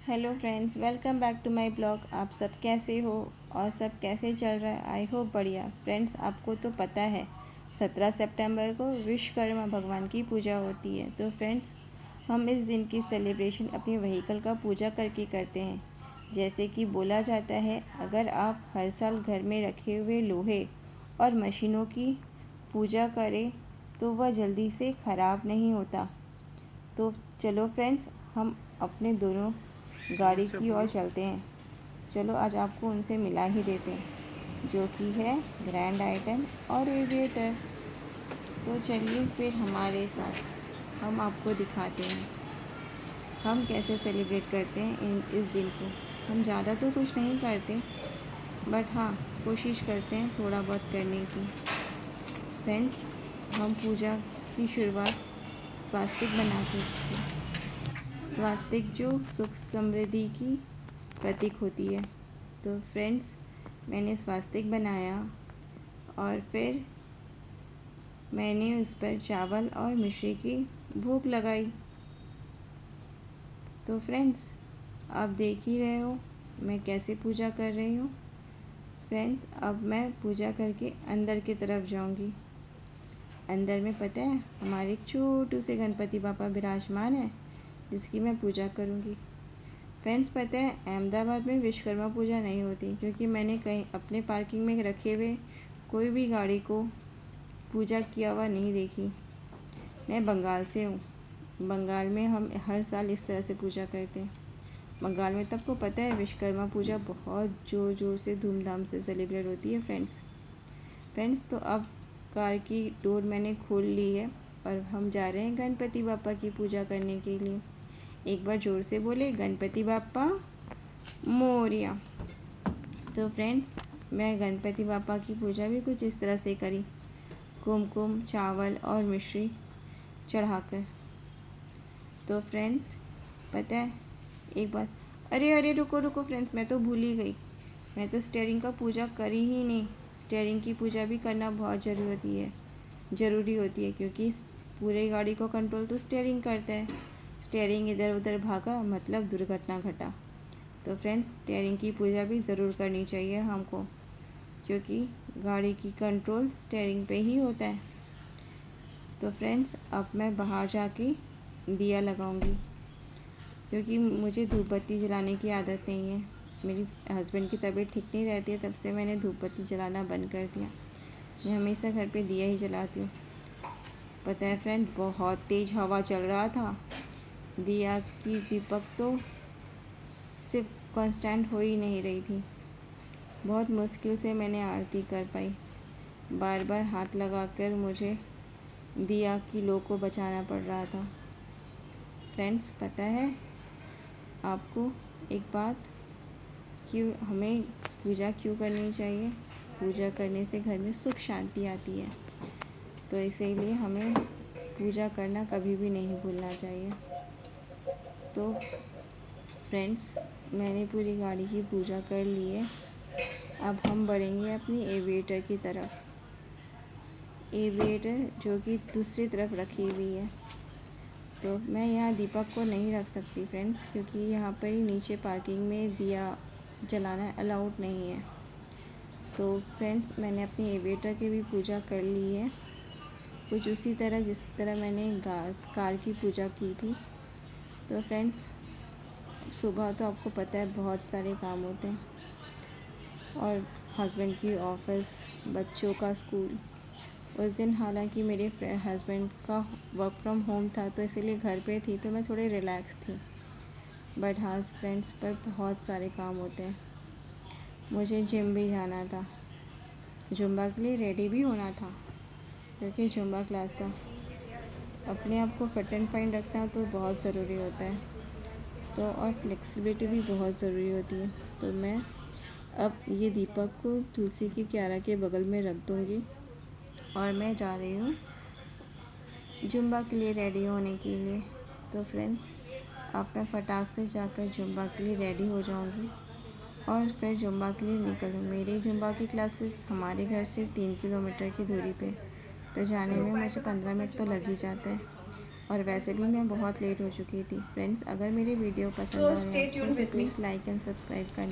Hello friends, welcome back to my blog. आप सब कैसे हो और सब कैसे चल रहा है? आई होप बढ़िया। फ्रेंड्स, आपको तो पता है 17 सितंबर को विश्वकर्मा भगवान की पूजा होती है। तो फ्रेंड्स, हम इस दिन की सेलिब्रेशन अपनी व्हीकल का पूजा करके करते हैं। जैसे कि बोला जाता है, अगर आप हर साल घर में रखे हुए लोहे और मशीनों की पूजा करें तो वह जल्दी से ख़राब नहीं होता। तो चलो फ्रेंड्स, हम अपने दोनों गाड़ी की ओर चलते हैं। चलो आज आपको उनसे मिला ही देते हैं, जो कि है ग्रैंड आइटम और एविएटर। तो चलिए फिर हमारे साथ हम आपको दिखाते हैं हम कैसे सेलिब्रेट करते हैं इस दिन को। हम ज़्यादा तो कुछ नहीं करते, बट हाँ, कोशिश करते हैं थोड़ा बहुत करने की। फ्रेंड्स, हम पूजा की शुरुआत स्वास्तिक बना के की। स्वास्तिक जो सुख समृद्धि की प्रतीक होती है। तो फ्रेंड्स, मैंने स्वास्तिक बनाया और फिर मैंने उस पर चावल और मिश्री की भोग लगाई। तो फ्रेंड्स, आप देख ही रहे हो मैं कैसे पूजा कर रही हूँ। फ्रेंड्स, अब मैं पूजा करके अंदर की तरफ जाऊँगी। अंदर में पता है हमारे एक छोटू से गणपति बापा विराजमान है, जिसकी मैं पूजा करूँगी। फ्रेंड्स, पता है अहमदाबाद में विश्वकर्मा पूजा नहीं होती, क्योंकि मैंने कहीं अपने पार्किंग में रखे हुए कोई भी गाड़ी को पूजा किया हुआ नहीं देखी। मैं बंगाल से हूँ। बंगाल में हम हर साल इस तरह से पूजा करते हैं। बंगाल में सबको पता है विश्वकर्मा पूजा बहुत ज़ोर ज़ोर से धूमधाम से सेलिब्रेट होती है। फ्रेंड्स, तो अब कार की डोर मैंने खोल ली है और हम जा रहे हैं गणपति बापा की पूजा करने के लिए। एक बार ज़ोर से बोले, गणपति बापा मोरया। तो फ्रेंड्स, मैं गणपति बापा की पूजा भी कुछ इस तरह से करी, कुमकुम, चावल और मिश्री चढ़ाकर। तो फ्रेंड्स, पता है एक बात, अरे रुको रुको फ्रेंड्स, मैं तो भूल ही गई। मैं तो स्टीयरिंग का पूजा करी ही नहीं। स्टीयरिंग की पूजा भी करना बहुत ज़रूरी होती है, क्योंकि पूरे गाड़ी को कंट्रोल तो स्टीयरिंग करता है। स्टीयरिंग इधर उधर भागा मतलब दुर्घटना घटा। तो फ्रेंड्स, स्टीयरिंग की पूजा भी ज़रूर करनी चाहिए हमको, क्योंकि गाड़ी की कंट्रोल स्टीयरिंग पे ही होता है। तो फ्रेंड्स, अब मैं बाहर जाके दिया लगाऊंगी, क्योंकि मुझे धूप बत्ती जलाने की आदत नहीं है। मेरी हस्बैंड की तबीयत ठीक नहीं रहती है, तब से मैंने धूप बत्ती जलाना बंद कर दिया। मैं हमेशा घर पे दिया ही जलाती हूँ। पता है फ्रेंड, बहुत तेज़ हवा चल रहा था। दिया की दीपक तो सिर्फ कांस्टेंट हो ही नहीं रही थी। बहुत मुश्किल से मैंने आरती कर पाई। बार बार हाथ लगाकर मुझे दिया की लो को बचाना पड़ रहा था। फ्रेंड्स, पता है आपको एक बात, क्यों हमें पूजा क्यों करनी चाहिए? पूजा करने से घर में सुख शांति आती है। तो इसीलिए हमें पूजा करना कभी भी नहीं भूलना चाहिए। तो फ्रेंड्स, मैंने पूरी गाड़ी की पूजा कर ली है। अब हम बढ़ेंगे अपनी एविएटर की तरफ। एविएटर जो कि दूसरी तरफ रखी हुई है। तो मैं यहाँ दीपक को नहीं रख सकती फ्रेंड्स, क्योंकि यहाँ पर ही नीचे पार्किंग में दिया जलाना अलाउड नहीं है। तो फ्रेंड्स, मैंने अपनी एविएटर की भी पूजा कर ली है, कुछ उसी तरह जिस तरह मैंने कार की पूजा की थी। तो फ्रेंड्स, सुबह तो आपको पता है बहुत सारे काम होते हैं, और हस्बैंड की ऑफिस, बच्चों का स्कूल। उस दिन हालांकि मेरे हस्बैंड का वर्क फ्रॉम होम था, तो इसीलिए घर पे थी, तो मैं थोड़ी रिलैक्स थी। बट हाँ फ्रेंड्स, पर बहुत सारे काम होते हैं। मुझे जिम भी जाना था, जुम्बा के लिए रेडी भी होना था, क्योंकि जुम्बा क्लास था। अपने आप को फिट एंड फाइन रखना तो बहुत ज़रूरी होता है। तो और फ्लेक्सिबिलिटी भी बहुत ज़रूरी होती है। तो मैं अब ये दीपक को तुलसी की क्यारा के बगल में रख दूँगी, और मैं जा रही हूँ जुम्बा के लिए रेडी होने के लिए। तो फ्रेंड्स, अब मैं फटाक से जाकर जुम्बा के लिए रेडी हो जाऊँगी और फिर जुम्बा के लिए निकलूँ। मेरी जुम्बा की क्लासेस हमारे घर से 3 किलोमीटर की दूरी पे, तो जाने में मुझे 15 मिनट तो लग ही जाता है। और वैसे भी मैं बहुत लेट हो चुकी थी। फ्रेंड्स, अगर मेरी वीडियो पसंद आ So रही stay है tuned तो with me. Please like and subscribe कर